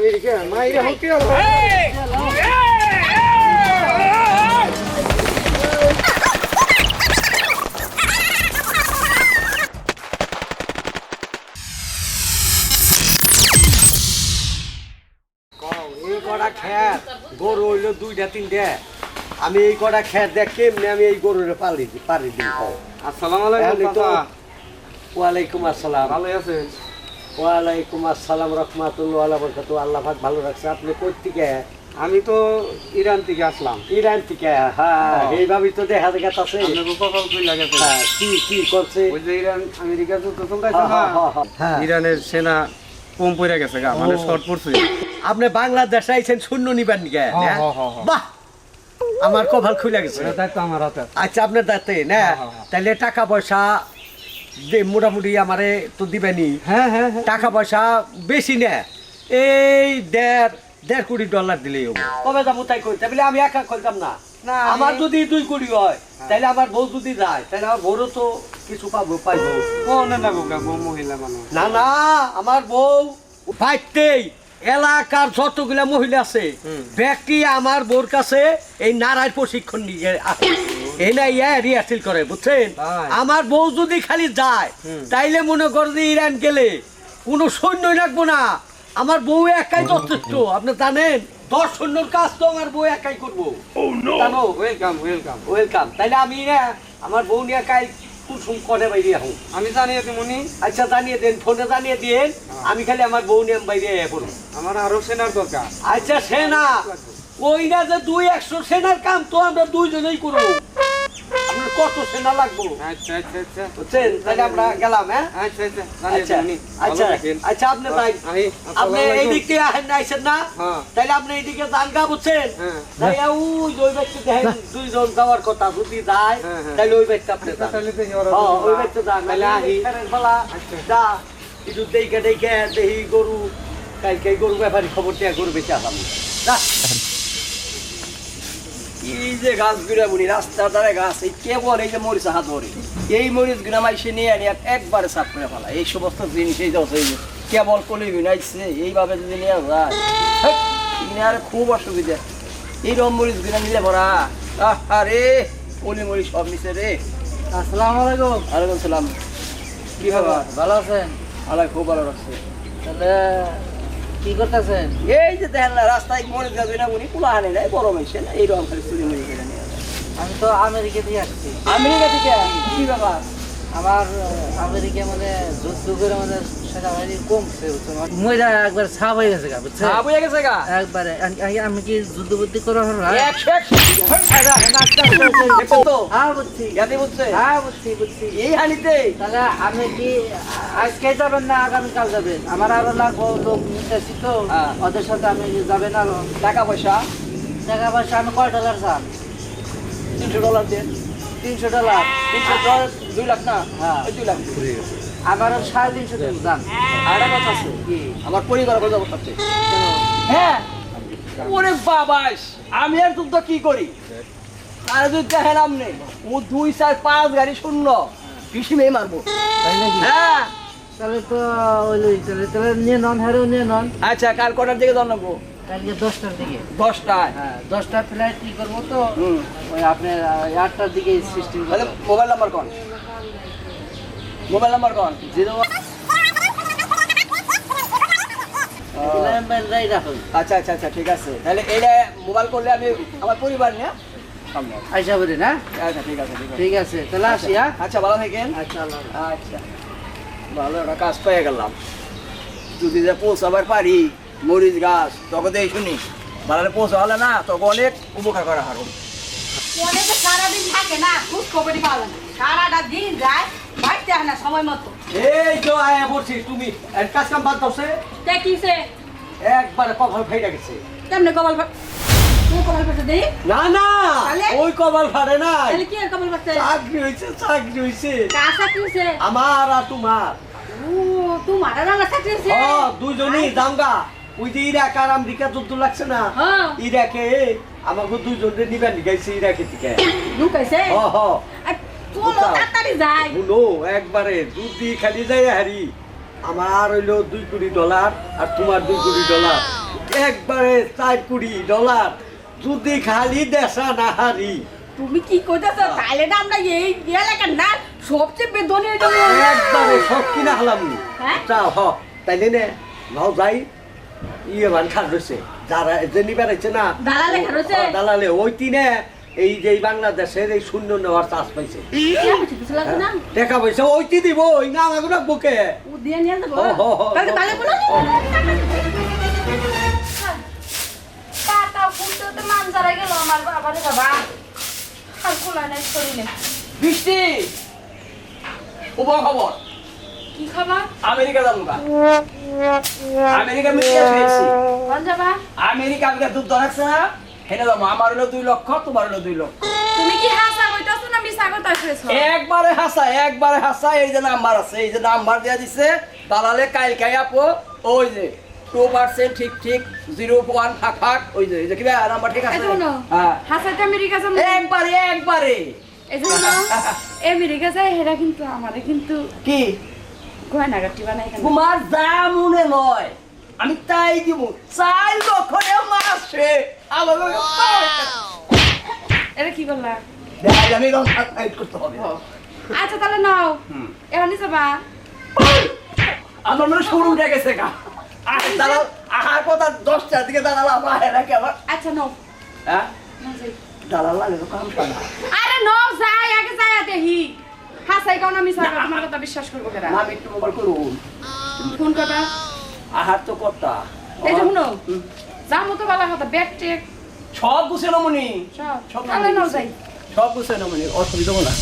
America মাইরা হতে হলো এই কটা খেত গরু হইলো 2টা 3টা আমি এই কটা খেত দেখ কেমনে আমি এই গরুরে পারি দিই আসসালামু আলাইকুম চাচা। ওয়ালাইকুম আসসালাম। ভালো আছেন? ওয়ালাইকুম আসসালাম রাহমাতুল্লাহি ওয়া বারাকাতুহু। আল্লাহ পাক ভালো রাখছে। আপনি কই থেকে? আমি তো ইরান থেকে আসলাম। ইরান থেকে? হ্যাঁ, এইভাবেই তো দেখা যাচ্ছে। আপনার কপাল খুলে গেছে। হ্যাঁ, কি করছে? ওই যে ইরান আমেরিকা যুদ্ধ চলতেছে না, হ্যাঁ। ইরানের সেনা কম পড়ে গেছে গা, মানে শর্ট পড়ছে। আপনি বাংলাদেশে আইছেন শূন্য নিবেন কে? বাহ, আমার কপাল খুলে গেছে। এটা দায়িত্ব আমার হাতে। আচ্ছা, আপনার দাঁতে না? তাহলে টাকা পয়সা যে মোটামুটি আমারে তো দিবেনি। হ্যাঁ হ্যাঁ হ্যাঁ। টাকা পয়সা বেশি না, এই দেড় কোটি ডলার দিলেই হবে। কবে যাবো তাই কই? তাহলে আমি একা করতাম না। না, আমার যদি 2 কোটি হয় তাহলে আমার বউ যদি যায় তাহলে আমার বউরও তো কিছু পাইবো। ও না না গোগা, বউ মহিলা মানুষ। না, আমার বউ পাইতেই এলাকার যতগুলা মহিলা আছে ব্যক্তি আমার বউর কাছে এই নারায় প্রশিক্ষণ নিয়ে আসে। এই না রিহার্সেল করে, বুঝছেন? আমার বউ যদি খালি যায় তাইলে মনে করেন যে ইরান গেলে কোনো সৈন্য লাগবো না, আমার বউ একাই যথেষ্ট। আপনি জানেন 10 সৈন্যর কাজ তো আমার বউ একাই করবো। জানো? ওয়েলকাম। তাইলে আমি না আমার বউ নিয়ে কাল কুসুম করে বাইরে আহ। আমি জানিয়ে দিমনি। আচ্ছা, জানিয়ে দেন, ফোনে জানিয়ে দিন। আমি খালি আমার বউ নিয়ে বাইরে পড়ব। আমার আরো সেনার দরকার। আচ্ছা, সেনা ওই না যে 200 সেনার কাম তো আমরা 2 জনেই করবো। আপনার কত সেনা লাগবো? আচ্ছা আচ্ছা আচ্ছা, বুঝছেন? তাহলে আমরা গেলাম। হ্যাঁ, আচ্ছা আচ্ছা, জানিয়ে আচ্ছা দিমনি। আচ্ছা, আপনি তাই আপনি এইদিক থেকে আইছেন না? তাইলে আপনি এইদিকে যান গা, বুঝছেন? তাই ওই ব্যক্তি দেখেন 2 জন যাওয়ার কথা, যদি যায় তাহলে ওই ব্যক্তি আপনি যান। ওই ব্যক্তি যান, তাহলে আহি যা একটু দেখে দেখি গরু কালকে গরু ব্যাপারী খবর দিয়ে গরু বেঁচে আসলাম। এই যে গাছ গুড়া বুনি রাস্তার ধারে গাছ, এই কেবল এই যে মরিচ হাত ধরে এই মরিচ গুনা মাইসে নিয়ে আনি একবারে সাফ করে ফেলা। এই সমস্ত জিনিস এই যে কেবল কলি বিনাইছে এইভাবে যদি নিয়ে যায় আর খুব অসুবিধা। এইরকম মরিচ গুনা নিলে ভরা আরে কলি মরিচ সব নিচে রে। আসসালামু আলাইকুম। ওয়ালাইকুম সালাম। কি খবর? ভালো আছেন? আল্লাহ খুব ভালো রাখছে। তাহলে কি করতেছেন? এই যে দেখেন না রাস্তায় মরিচ গাছ না বুনি কুলা আনে নাই, বড় মাইসে না, এইরকম খালি চুরি মরিচ গুনা নিয়ে। আমি তো আমেরিকা থেকে আসছি। আমেরিকা থেকে? কি ব্যাপার? আমার আমেরিকা মানে যুদ্ধ করে মানে সেনাবাহিনী কমছে, মহিলা একবার ছাপ হয়ে গেছে গা, বুঝছেন? ছাপ হয়ে গেছে গা একবারে। আমি কি যুদ্ধ বুদ্ধি করা হলো? হ্যাঁ বুঝছি। এই হানিতে তাহলে আপনি কি আজকে যাবেন না আগামীকাল যাবেন? আমার আরো লাগবো লোক নিতেছি তো, ওদের সাথে আমি যাবেন। আরো টাকা পয়সা আমি কয় ডলার চান? $300 দেন। $300। $300 $2 লাখ না? হ্যাঁ। 2 লাখ। আমার 350 দিন যান। আর একটা কথা আছে, কি? আমার পরিবার খোঁজ করতে। হ্যাঁ, ওরে বাবাস, আমি আর তুমি তো কি করি? আর যদি দেখেন নেই ও 2 4 5 গাড়ি শূন্য কৃষি মেয়ে মারবো। তাই নাকি? হ্যাঁ। তাহলে তো তাহলে নিয়ে নন, হ্যারো নিয়ে নন। আচ্ছা, কাল কটার দিকে জানাবো? কালকে 10টার দিকে। 10টায়? হ্যাঁ, 10টার ফ্লাইট কি করবো তো ওই আপনার 8টার দিকে সিস্টেম। তাহলে মোবাইল নাম্বার কোন? মোবাইল নাম্বার কোন? 01 রাখুন। আচ্ছা ঠিক আছে। তাহলে এইটা মোবাইল করলে আমি আমার পরিবার নিয়ে আইসা বলি না? আচ্ছা ঠিক আছে। ঠিক আছে, তাহলে আসি। হ্যাঁ, আচ্ছা, ভালো থাকেন। আচ্ছা, আল্লাহ হাফেজ। আচ্ছা, ভালো একটা কাজ পেয়ে গেলাম। যদি যে পৌঁছাবার পারি মরিচ গাছ তখন এই শুনি ভালো পৌঁছালে না, তখন অনেক উপকার করা হবে। অনেকে সারাদিন থাকে না, খুব খবরই পাওয়া যায় না। সারাটা দিন যায় বাড়তে হয় না সময় মতো। এই তো আয়া পড়ছি, তুমি কাজ কাম বাদ দাওছে দেখিছে একবারে কপাল ফাইটা গেছে। তেমনি কপাল তুই কপাল পাচ্ছে দেই না তাহলে? ওই কপাল ফাটে নাই, তাহলে কি আর কপাল পাচ্ছে? চাকরি হয়েছে কাঁচা কিছে আমার আর তোমার। ও তোমার রাঙা চাকরিছে। দুইজনই দামগা। ওই যে ইরাক আর আমেরিকা যুদ্ধ লাগছে না, হ্যাঁ। ইরাকে আমাকে দুইজনে নিবেন গাইছে ইরাকে থেকে। লুকাইছে হ আর চলো তাড়াতাড়ি যাই। শুনো, একবারে যদি খালি যাই হারি। আমার হইলো $2 কোটি আর তোমার $2 কোটি। একবারে $4 যদি খালি দেশা না হারি তুমি কি কইতাছ তাইলে না আমরা এই এলাকার না সবচেয়ে বেদনী হইতো একবারে সব কিনা হলাম হ্যাঁ? চাও হ তাইলে নে নাও যাই ইয়ে মান খাট রয়েছে যারা যে নিবার আছে না দালালে খাট রয়েছে? দালালে ওই তিনে এই যে বাংলাদেশের এই শূন্য নেওয়ার চাষ পাইছে টাকা পয়সা ওইটি দিব ওই না আমাকে রাখবো কে ও দিয়ে নিয়ে যাবো ও, ও, ও, তাহলে তাহলে বলো কাটা ফুটতে মান যারা গেল আমার বাবারে বাবা আর কোলা নাই শরীরে বৃষ্টি খবর কি খাবার আমেরিকা যাবো গা আমেরিকা মিটিয়ে খেয়েছি কোন যাবা আমেরিকা আমাকে দুধ ধরাচ্ছে না হেনে যাবো আমার হলো 2 লক্ষ তোমার হলো 2 লক্ষ তুমি কি হাসা কইতাছো না মিছা কইতাছো একবারে হাসা এই যে নাম্বার আছে এই যে নাম্বার দেয়া দিছে দালালে কাই আপো ওই যে 2% ঠিক ঠিক 01 ফাঁক ওই যে এই যে কিবা নাম্বার ঠিক আছে এই শোনো হ্যাঁ হাসাতে আমেরিকা যাবো একবারে এই যে শোনো আমেরিকা যায় হেরা কিন্তু আমারে কিন্তু কি গয়না গাটি বানাই কেন তোমার যা মনে নয় আমি তাই দিব 4 লক্ষ মাসে আমার এটা কি বললা দেখ আমি রং ফাইট করতে হবে আচ্ছা তাহলে নাও এখানে যাবা আমার মনে শুরু উঠে গেছে গা দালাল আহার কথা 10টার দিকে দালাল আমার এলাকে আবার আচ্ছা নাও হ্যাঁ নাও যাই দালাল লাগে তো কাম পায় না আরে নাও যাই আগে যাই দেখি হাসাই কারণ আমি সারা তোমার কথা বিশ্বাস করবো কেন আমি একটু মোবাইল করুন ফোন করবা আহার তো করতা এই যে শুনো যা মতো ভালো কথা ব্যাগ টেক সব গুছানো মনি সব তাহলে নাও যাই সব গুছানো মনি অসুবিধা হবো না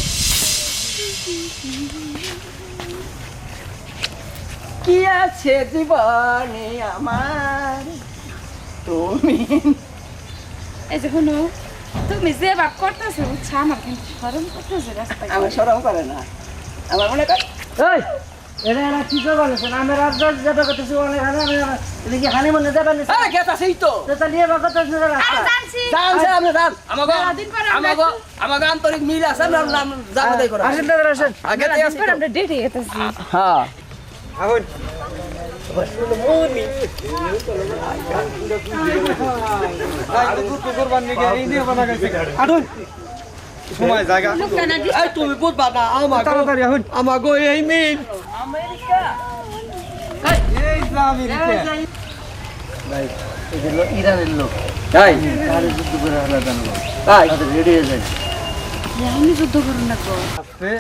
কি আছে জীবনে আমার তুমি এই যে শুনো তুমি যে বাপ করতেছো বুঝছো আমার কিন্তু শরম করতেছে রাস্তায় আমার সরম করে না আমার মনে কর এই এরা এরা কি করে বলেছেন আমি রাত যাবে করতেছি অনেক এটা কি হানি মনে যাবেন আরে কে আছে তো তো নিয়ে বা করতেছি আরে রাস্তা জানছি জানছে আপনি জান দিন পরে আমরা আমাকে আন্তরিক মিল আছে না জানা দেই করা আসেন দাদা আসেন আগে তো দিন পরে আমরা ডেটে গেতেছি হ্যাঁ এখন সময় জায়গা লোকটা দিস এই তুমি বুঝবা না তাড়াতাড়ি এখন আমাকে এই মিল এই যে আমেরিকা ইরানের লোক তাই তাহলে যুদ্ধ করে হলো জানবো তাই রেডি হয়ে যায় আমি যুদ্ধ করুন না গো আছে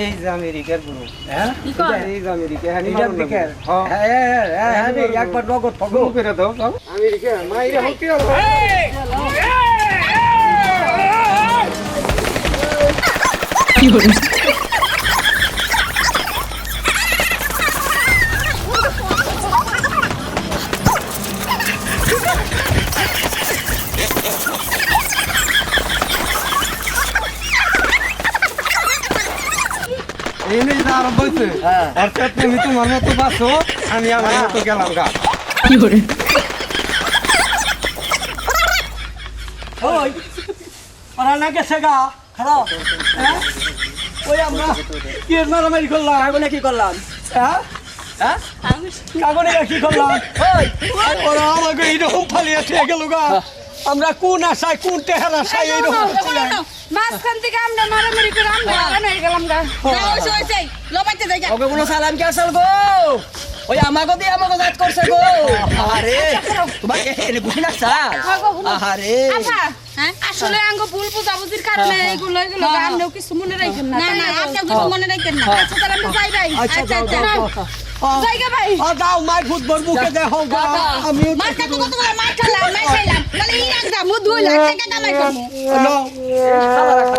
এই যে আমেরিকার গুরু হ্যাঁ কি কর এই যে আমেরিকা হ্যাঁ এটার দিকে হ্যাঁ হ্যাঁ একবার নগদ থাকো শুরু করে দাও দাও আমেরিকা মাইরে হতে আর এই নিয়ে যা আরম্ভ হয়েছে অর্থাৎ তুমি তোমার মতো বাঁচো আমি আমার মতো গেলাম গা ওই ওরা না গেছে গা খারাপ হ্যাঁ ওই আমরা কি মারামারি করলাম বলে কি করলাম হ্যাঁ হ্যাঁ কাগনে কি করলাম ওই ওরা আমাকে এইরকম ফালিয়ে ঠিক গেল গা আমরা কোন আশায় কোন টেহার আশায় এইরকম ছিলাম মাঝখান থেকে আমরা মারামারি করে আমরা আগানো হয়ে গেলাম গা যাই লোবাইতে যাই ওকে কোনো সালাম কি আসল গো ওই আমাকে দিয়ে আমাকে জাত করছে গো আরে তোমাকে এনে বুঝি না চাল আরে আচ্ছা আসলে আঙ্গ ভুল বুঝাবুঝির কারণে এগুলো এগুলো আমরাও কিছু মনে রাখেন না না না আপনি কিছু মনে রাখেন না আচ্ছা তাহলে আমরা যাই ভাই আচ্ছা যাও যাও জায়গা ভাই দাও মাই ফুটবল বুকে দেখো গা আমি মার কত কত করে মার খেলাম মার খাইলাম তাহলে এই রাখলাম 2 লাখ টাকা কামাই করব নাও খালা রাখা